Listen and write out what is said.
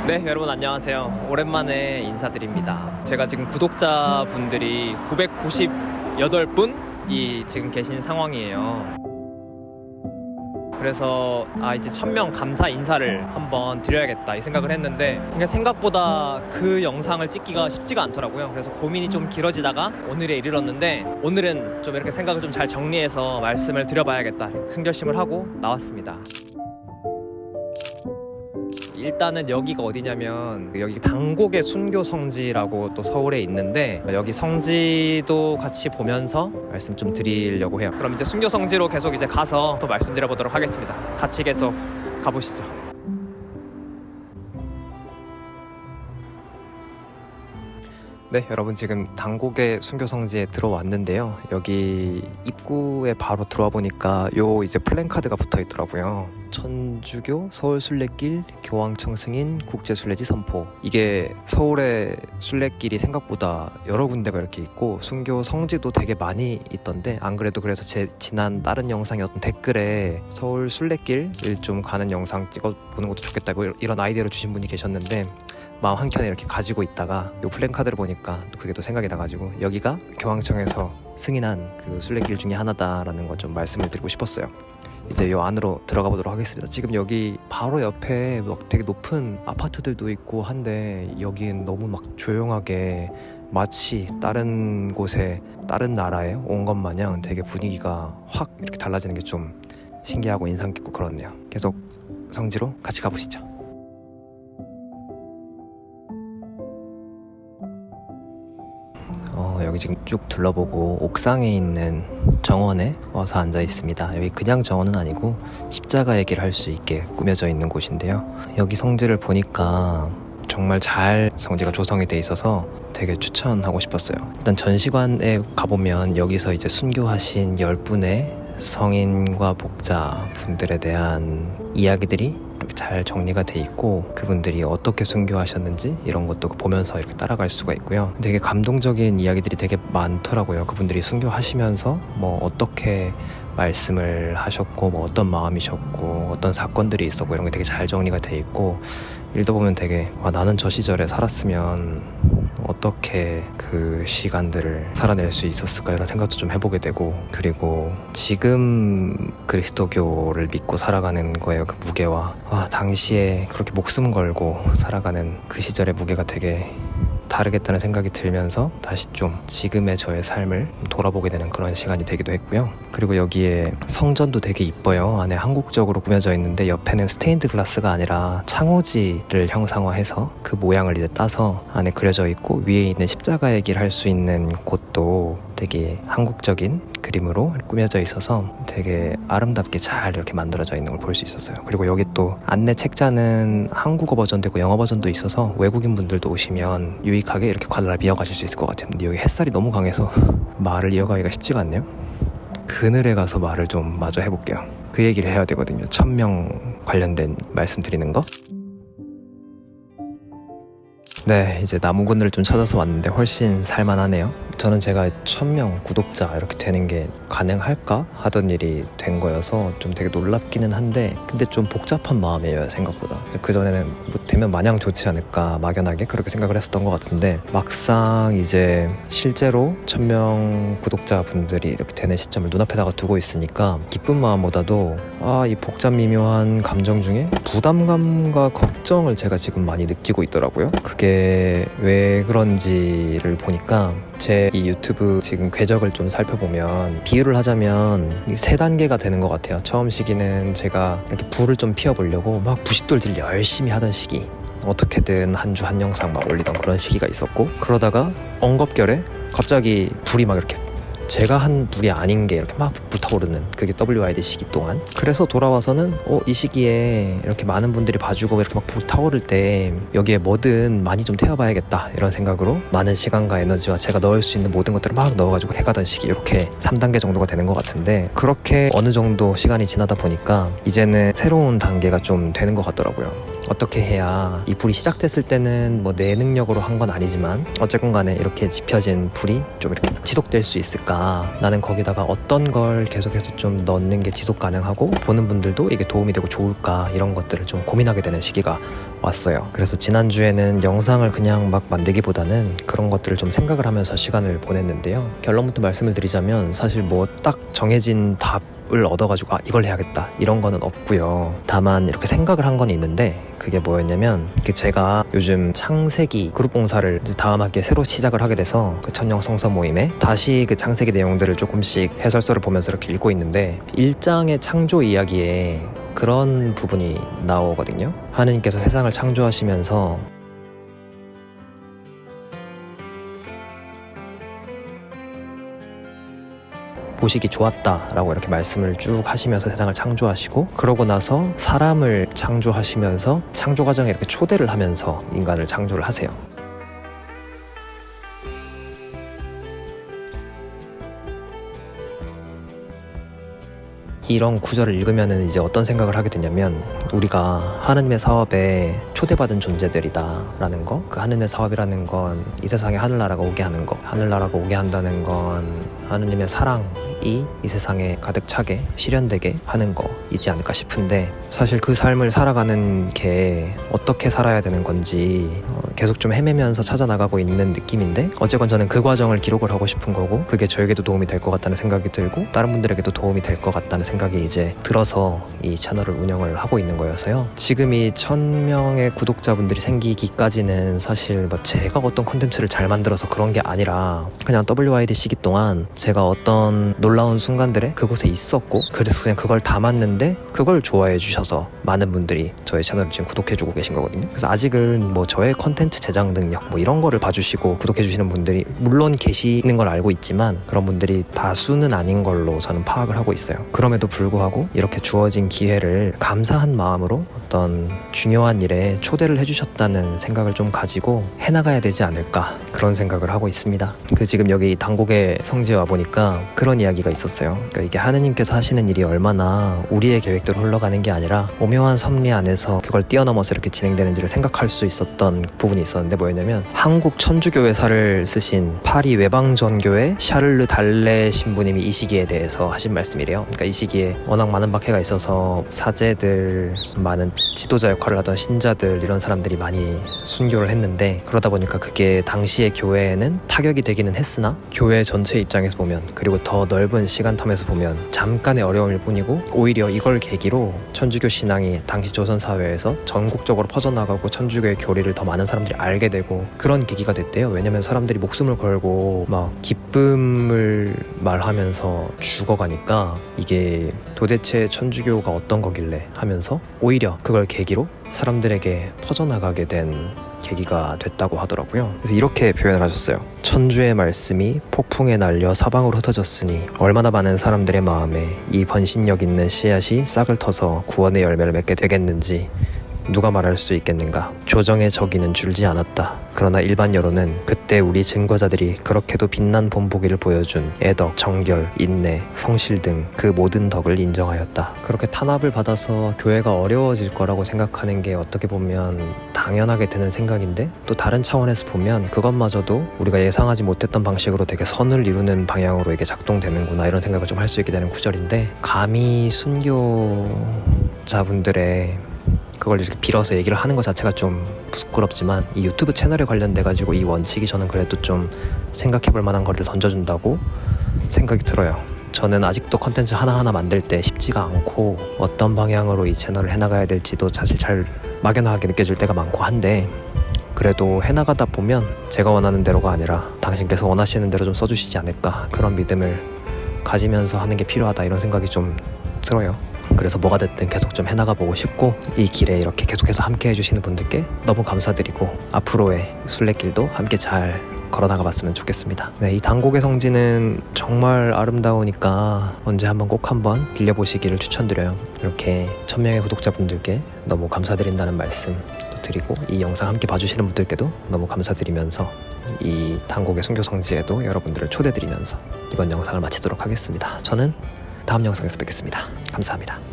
네, 여러분 안녕하세요. 오랜만에 인사드립니다. 제가 지금 구독자분들이 998분이 지금 계신 상황이에요. 그래서 이제 1000명 감사 인사를 한번 드려야겠다 이 생각을 했는데 그러니까 생각보다 그 영상을 찍기가 쉽지가 않더라고요. 그래서 고민이 좀 길어지다가 오늘에 이르렀는데 오늘은 좀 이렇게 생각을 좀 잘 정리해서 말씀을 드려봐야겠다 큰 결심을 하고 나왔습니다. 일단은 여기가 어디냐면 여기 당곡의 순교 성지라고 또 서울에 있는데 여기 성지도 같이 보면서 말씀 좀 드리려고 해요. 그럼 이제 순교 성지로 계속 이제 가서 또 말씀드려보도록 하겠습니다. 같이 계속 가보시죠. 네, 여러분 지금 당곡의 순교 성지에 들어왔는데요. 여기 입구에 바로 들어와 보니까 요 이제 플랜카드가 붙어 있더라고요. 천주교 서울순례길 교황청 승인 국제순례지 선포. 이게 서울의 순례길이 생각보다 여러 군데가 이렇게 있고 순교 성지도 되게 많이 있던데 안 그래도 그래서 제 지난 다른 영상의 어떤 댓글에 서울 순례길을 좀 가는 영상 찍어보는 것도 좋겠다고 이런 아이디어를 주신 분이 계셨는데 마음 한켠에 이렇게 가지고 있다가 요 플랜카드를 보니까 그게 또 생각이 나가지고 여기가 교황청에서 승인한 그 순례길 중에 하나다라는 거 좀 말씀을 드리고 싶었어요. 이제 요 안으로 들어가 보도록 하겠습니다. 지금 여기 바로 옆에 막 되게 높은 아파트들도 있고 한데 여기는 너무 막 조용하게 마치 다른 곳에 다른 나라에 온 것 마냥 되게 분위기가 확 이렇게 달라지는 게 좀 신기하고 인상 깊고 그렇네요. 계속 성지로 같이 가보시죠. 여기 지금 쭉 둘러보고 옥상에 있는 정원에 와서 앉아 있습니다. 여기 그냥 정원은 아니고 십자가 얘기를 할 수 있게 꾸며져 있는 곳인데요. 여기 성지를 보니까 정말 잘 성지가 조성이 돼 있어서 되게 추천하고 싶었어요. 일단 전시관에 가보면 여기서 이제 순교하신 10분의 성인과 복자분들에 대한 이야기들이 이렇게 잘 정리가 돼 있고 그분들이 어떻게 순교하셨는지 이런 것도 보면서 이렇게 따라갈 수가 있고요. 되게 감동적인 이야기들이 되게 많더라고요. 그분들이 순교하시면서 뭐 어떻게 말씀을 하셨고 뭐 어떤 마음이셨고 어떤 사건들이 있었고 이런 게 되게 잘 정리가 돼 있고 읽어보면 되게 나는 저 시절에 살았으면 어떻게 그 시간들을 살아낼 수 있었을까 이런 생각도 좀 해보게 되고 그리고 지금 그리스도교를 믿고 살아가는 거에요. 그 무게와 당시에 그렇게 목숨 걸고 살아가는 그 시절의 무게가 되게 다르겠다는 생각이 들면서 다시 좀 지금의 저의 삶을 돌아보게 되는 그런 시간이 되기도 했고요. 그리고 여기에 성전도 되게 이뻐요. 안에 한국적으로 꾸며져 있는데 옆에는 스테인드 글라스가 아니라 창호지를 형상화해서 그 모양을 이제 따서 안에 그려져 있고 위에 있는 십자가의 길 할 수 있는 곳도 되게 한국적인 그림으로 꾸며져 있어서 되게 아름답게 잘 이렇게 만들어져 있는 걸 볼 수 있었어요. 그리고 여기 또 안내 책자는 한국어 버전도 있고 영어 버전도 있어서 외국인 분들도 오시면 유익하게 이렇게 관람을 이어가실 수 있을 것 같아요. 근데 여기 햇살이 너무 강해서 말을 이어가기가 쉽지가 않네요. 그늘에 가서 말을 좀 마저 해볼게요. 그 얘기를 해야 되거든요. 1000명 관련된 말씀드리는 거. 네, 이제 나무 그늘을 좀 찾아서 왔는데 훨씬 살만하네요. 저는 제가 1000명 구독자 이렇게 되는 게 가능할까 하던 일이 된 거여서 좀 되게 놀랍기는 한데 근데 좀 복잡한 마음이에요. 생각보다 그전에는 뭐 되면 마냥 좋지 않을까 막연하게 그렇게 생각을 했었던 것 같은데 막상 이제 실제로 1000명 구독자분들이 이렇게 되는 시점을 눈앞에다가 두고 있으니까 기쁜 마음보다도 이 복잡 미묘한 감정 중에 부담감과 걱정을 제가 지금 많이 느끼고 있더라고요. 그게 왜 그런지를 보니까 제 이 유튜브 지금 궤적을 좀 살펴보면 비유를 하자면 3단계가 되는 것 같아요. 처음 시기는 제가 이렇게 불을 좀 피워보려고 막 부싯돌질 열심히 하던 시기, 어떻게든 한 주 한 영상 막 올리던 그런 시기가 있었고 그러다가 엉겁결에 갑자기 불이 막 이렇게 제가 한 불이 아닌 게 이렇게 막 불타오르는 그게 WID 시기 동안 그래서 돌아와서는 이 시기에 이렇게 많은 분들이 봐주고 이렇게 막 불타오를 때 여기에 뭐든 많이 좀 태워봐야겠다 이런 생각으로 많은 시간과 에너지와 제가 넣을 수 있는 모든 것들을 막 넣어가지고 해가던 시기 이렇게 3단계 정도가 되는 것 같은데 그렇게 어느 정도 시간이 지나다 보니까 이제는 새로운 단계가 좀 되는 것 같더라고요. 어떻게 해야 이 불이 시작됐을 때는 뭐 내 능력으로 한 건 아니지만 어쨌건 간에 이렇게 지펴진 불이 좀 이렇게 지속될 수 있을까? 나는 거기다가 어떤 걸 계속해서 좀 넣는 게 지속 가능하고 보는 분들도 이게 도움이 되고 좋을까? 이런 것들을 좀 고민하게 되는 시기가 왔어요. 그래서 지난주에는 영상을 그냥 막 만들기보다는 그런 것들을 좀 생각을 하면서 시간을 보냈는데요. 결론부터 말씀을 드리자면 사실 뭐 딱 정해진 답을 얻어가지고 이걸 해야겠다 이런 거는 없고요. 다만 이렇게 생각을 한 건 있는데 그게 뭐였냐면 제가 요즘 창세기 그룹 봉사를 다음 학기에 새로 시작을 하게 돼서 그 천령 성서 모임에 다시 그 창세기 내용들을 조금씩 해설서를 보면서 이렇게 읽고 있는데 1장의 창조 이야기에 그런 부분이 나오거든요. 하느님께서 세상을 창조하시면서 보시기 좋았다라고 이렇게 말씀을 쭉 하시면서 세상을 창조하시고 그러고 나서 사람을 창조하시면서 창조 과정에 이렇게 초대를 하면서 인간을 창조를 하세요. 이런 구절을 읽으면은 이제 어떤 생각을 하게 되냐면 우리가 하느님의 사업에 초대받은 존재들이다라는 거. 그 하느님의 사업이라는 건 이 세상에 하늘나라가 오게 하는 거. 하늘나라가 오게 한다는 건 하느님의 사랑이 이 세상에 가득 차게 실현되게 하는 거이지 않을까 싶은데 사실 그 삶을 살아가는 게 어떻게 살아야 되는 건지 계속 좀 헤매면서 찾아나가고 있는 느낌인데 어쨌건 저는 그 과정을 기록을 하고 싶은 거고 그게 저에게도 도움이 될 것 같다는 생각이 들고 다른 분들에게도 도움이 될 것 같다는 생각이 이제 들어서 이 채널을 운영을 하고 있는 거여서요. 지금 이 1000명의 구독자분들이 생기기까지는 사실 뭐 제가 어떤 콘텐츠를 잘 만들어서 그런 게 아니라 그냥 WYD 시기 동안 제가 어떤 놀라운 순간들에 그곳에 있었고 그래서 그냥 그걸 담았는데 그걸 좋아해 주셔서 많은 분들이 저의 채널을 지금 구독해 주고 계신 거거든요. 그래서 아직은 뭐 저의 콘텐츠 제작 능력 뭐 이런 거를 봐주시고 구독해 주시는 분들이 물론 계시는 걸 알고 있지만 그런 분들이 다수는 아닌 걸로 저는 파악을 하고 있어요. 그럼에도 불구하고 이렇게 주어진 기회를 감사한 마음으로 어떤 중요한 일에 초대를 해주셨다는 생각을 좀 가지고 해나가야 되지 않을까 그런 생각을 하고 있습니다. 지금 여기 단곡의 성지에 와보니까 그런 이야기가 있었어요. 그러니까 이게 하느님께서 하시는 일이 얼마나 우리의 계획대로 흘러가는 게 아니라 오묘한 섭리 안에서 그걸 뛰어넘어서 이렇게 진행되는지를 생각할 수 있었던 부분이 있었는데 뭐였냐면 한국 천주교회사를 쓰신 파리 외방전교회 샤를르 달레 신부님이 이 시기에 대해서 하신 말씀이래요. 그러니까 이 시기에 워낙 많은 박해가 있어서 사제들, 많은 지도자 역할을 하던 신자들 이런 사람들이 많이 순교를 했는데 그러다 보니까 그게 당시의 교회에는 타격이 되기는 했으나 교회 전체 입장에서 보면 그리고 더 넓은 시간텀에서 보면 잠깐의 어려움일 뿐이고 오히려 이걸 계기로 천주교 신앙이 당시 조선 사회에서 전국적으로 퍼져나가고 천주교의 교리를 더 많은 사람들이 알게 되고 그런 계기가 됐대요. 왜냐면 사람들이 목숨을 걸고 막 기쁨을 말하면서 죽어가니까 이게 도대체 천주교가 어떤 거길래 하면서 오히려 그걸 계기로 사람들에게 퍼져나가게 된 계기가 됐다고 하더라고요. 그래서 이렇게 표현을 하셨어요. 천주의 말씀이 폭풍에 날려 사방으로 흩어졌으니 얼마나 많은 사람들의 마음에 이 번신력 있는 씨앗이 싹을 터서 구원의 열매를 맺게 되겠는지 누가 말할 수 있겠는가. 조정의 저기는 줄지 않았다. 그러나 일반 여론은 그때 우리 증거자들이 그렇게도 빛난 본보기를 보여준 애덕, 정결, 인내, 성실 등 그 모든 덕을 인정하였다. 그렇게 탄압을 받아서 교회가 어려워질 거라고 생각하는 게 어떻게 보면 당연하게 드는 생각인데 또 다른 차원에서 보면 그것마저도 우리가 예상하지 못했던 방식으로 되게 선을 이루는 방향으로 이게 작동되는구나 이런 생각을 좀 할 수 있게 되는 구절인데 감히 순교자분들의 그걸 이렇게 빌어서 얘기를 하는 것 자체가 좀 부끄럽지만 이 유튜브 채널에 관련돼 가지고 이 원칙이 저는 그래도 좀 생각해 볼 만한 거를 던져준다고 생각이 들어요. 저는 아직도 컨텐츠 하나하나 만들 때 쉽지가 않고 어떤 방향으로 이 채널을 해나가야 될지도 사실 잘 막연하게 느껴질 때가 많고 한데 그래도 해나가다 보면 제가 원하는 대로가 아니라 당신께서 원하시는 대로 좀 써주시지 않을까 그런 믿음을 가지면서 하는 게 필요하다 이런 생각이 좀 들어요. 그래서 뭐가 됐든 계속 좀 해나가 보고 싶고 이 길에 이렇게 계속해서 함께 해주시는 분들께 너무 감사드리고 앞으로의 순례길도 함께 잘 걸어나가 봤으면 좋겠습니다. 네, 이 단곡의 성지는 정말 아름다우니까 언제 꼭 한번 들려보시기를 추천드려요. 이렇게 1000명의 구독자분들께 너무 감사드린다는 말씀 드리고 이 영상 함께 봐주시는 분들께도 너무 감사드리면서 이 단곡의 순교 성지에도 여러분들을 초대드리면서 이번 영상을 마치도록 하겠습니다. 저는 다음 영상에서 뵙겠습니다. 감사합니다.